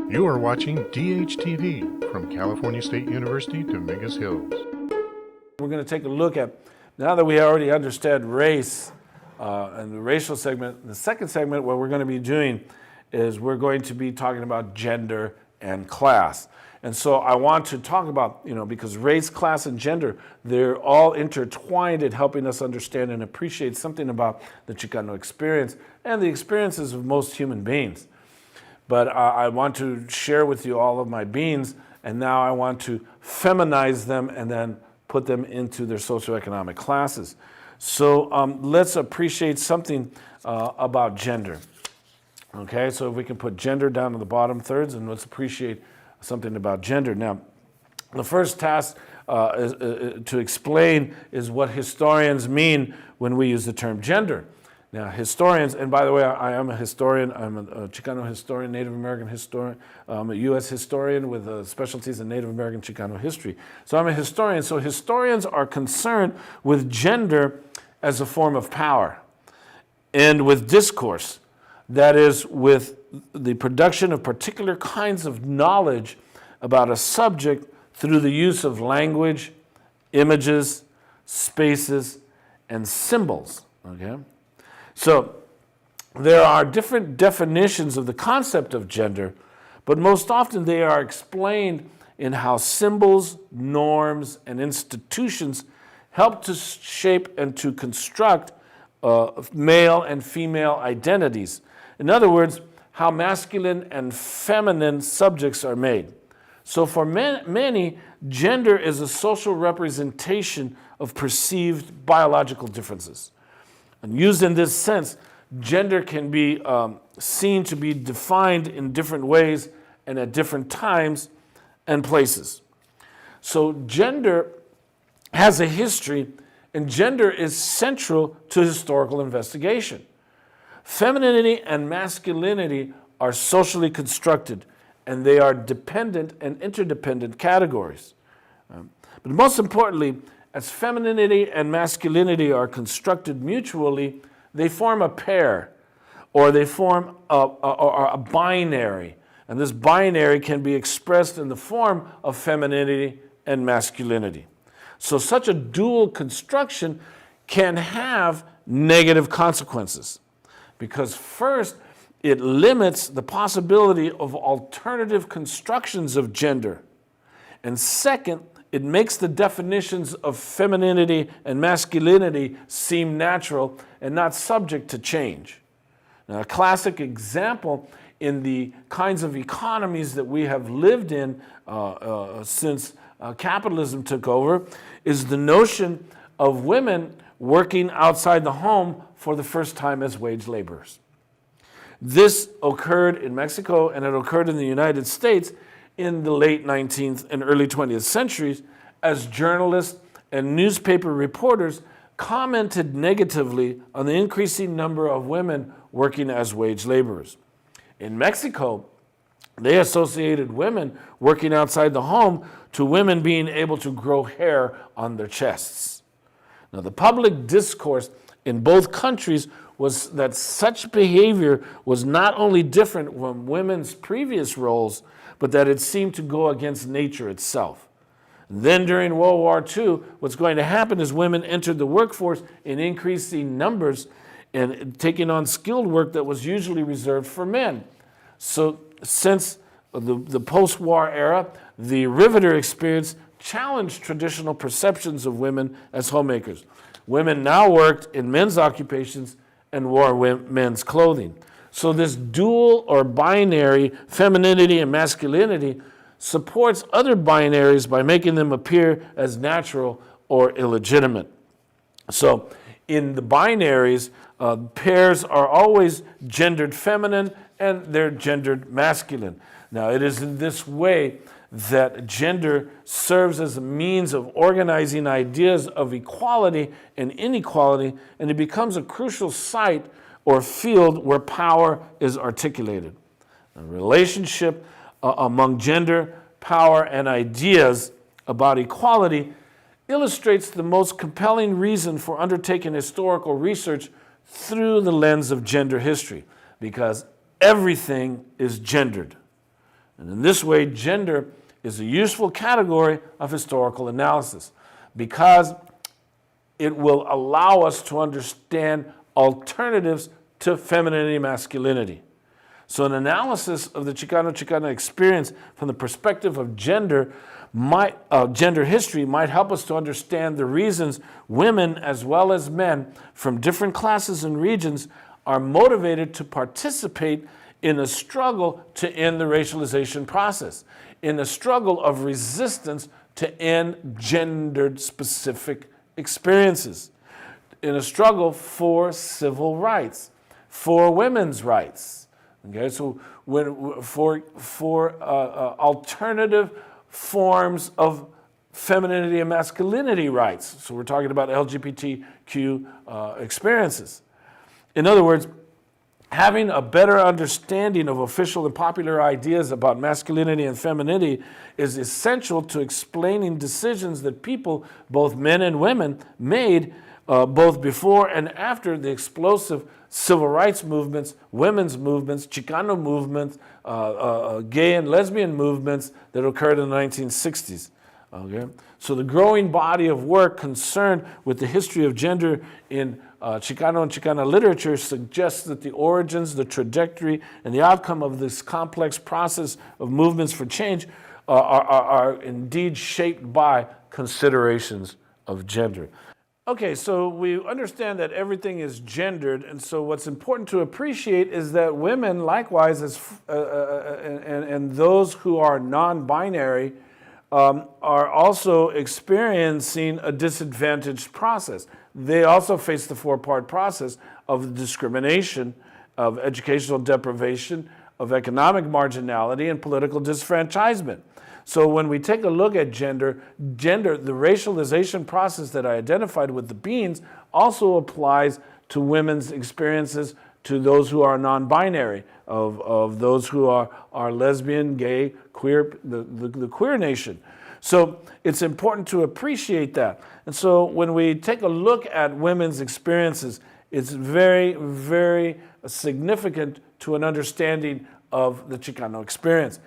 You are watching DHTV from California State University, Dominguez Hills. We're going to take a look at, now that we already understand race and the racial segment, the second segment, what we're going to be doing is we're going to be talking about gender and class. And so I want to talk about, because race, class, and gender, they're all intertwined in helping us understand and appreciate something about the Chicano experience and the experiences of most human beings. But I want to share with you all of my beings, and now I want to feminize them and then put them into their socioeconomic classes. So let's appreciate something about gender. Okay, so if we can put gender down to the bottom thirds, and let's appreciate something about gender. Now, the first task to explain is what historians mean when we use the term gender. Now, historians, and by the way, I am a historian. I'm a Chicano historian, Native American historian. I'm a U.S. historian with specialties in Native American Chicano history. So I'm a historian. So historians are concerned with gender as a form of power and with discourse. That is, with the production of particular kinds of knowledge about a subject through the use of language, images, spaces, and symbols. Okay? So there are different definitions of the concept of gender, but most often they are explained in how symbols, norms, and institutions help to shape and to construct male and female identities. In other words, how masculine and feminine subjects are made. So for many, gender is a social representation of perceived biological differences. And used in this sense, gender can be seen to be defined in different ways and at different times and places. So gender has a history, and gender is central to historical investigation. Femininity and masculinity are socially constructed, and they are dependent and interdependent categories. But most importantly, as femininity and masculinity are constructed mutually, they form a pair, or they form a binary. And this binary can be expressed in the form of femininity and masculinity. So such a dual construction can have negative consequences, because first, it limits the possibility of alternative constructions of gender. And second, it makes the definitions of femininity and masculinity seem natural and not subject to change. Now, a classic example in the kinds of economies that we have lived in since capitalism took over is the notion of women working outside the home for the first time as wage laborers. This occurred in Mexico, and it occurred in the United States in the late 19th and early 20th centuries, as journalists and newspaper reporters commented negatively on the increasing number of women working as wage laborers. In Mexico, they associated women working outside the home to women being able to grow hair on their chests. Now, the public discourse in both countries was that such behavior was not only different from women's previous roles, but that it seemed to go against nature itself. Then during World War II, what's going to happen is women entered the workforce in increasing numbers and taking on skilled work that was usually reserved for men. So since the post-war era, the riveter experience challenged traditional perceptions of women as homemakers. Women now worked in men's occupations and wore men's clothing. So this dual or binary femininity and masculinity supports other binaries by making them appear as natural or illegitimate. So in the binaries, pairs are always gendered feminine and they're gendered masculine. Now, it is in this way that gender serves as a means of organizing ideas of equality and inequality, and it becomes a crucial site or field where power is articulated. The relationship among gender, power, and ideas about equality illustrates the most compelling reason for undertaking historical research through the lens of gender history, because everything is gendered. And in this way, gender is a useful category of historical analysis because it will allow us to understand alternatives to femininity and masculinity. So an analysis of the Chicano experience from the perspective of gender history might help us to understand the reasons women as well as men from different classes and regions are motivated to participate in a struggle to end the racialization process, in a struggle of resistance to end gendered specific experiences, in a struggle for civil rights, for women's rights. Okay, so for alternative forms of femininity and masculinity rights. So we're talking about LGBTQ experiences. In other words, having a better understanding of official and popular ideas about masculinity and femininity is essential to explaining decisions that people, both men and women, made both before and after the explosive civil rights movements, women's movements, Chicano movements, gay and lesbian movements that occurred in the 1960s. Okay? So the growing body of work concerned with the history of gender in Chicano and Chicana literature suggests that the origins, the trajectory, and the outcome of this complex process of movements for change are indeed shaped by considerations of gender. Okay, so we understand that everything is gendered, and so what's important to appreciate is that women, likewise, and those who are non-binary, are also experiencing a disadvantaged process. They also face the four-part process of discrimination, of educational deprivation, of economic marginality, and political disfranchisement. So when we take a look at gender, the racialization process that I identified with the beans also applies to women's experiences, to those who are non-binary, of those who are lesbian, gay, queer, the queer nation. So it's important to appreciate that. And so when we take a look at women's experiences, it's very, very significant to an understanding of the Chicano experience.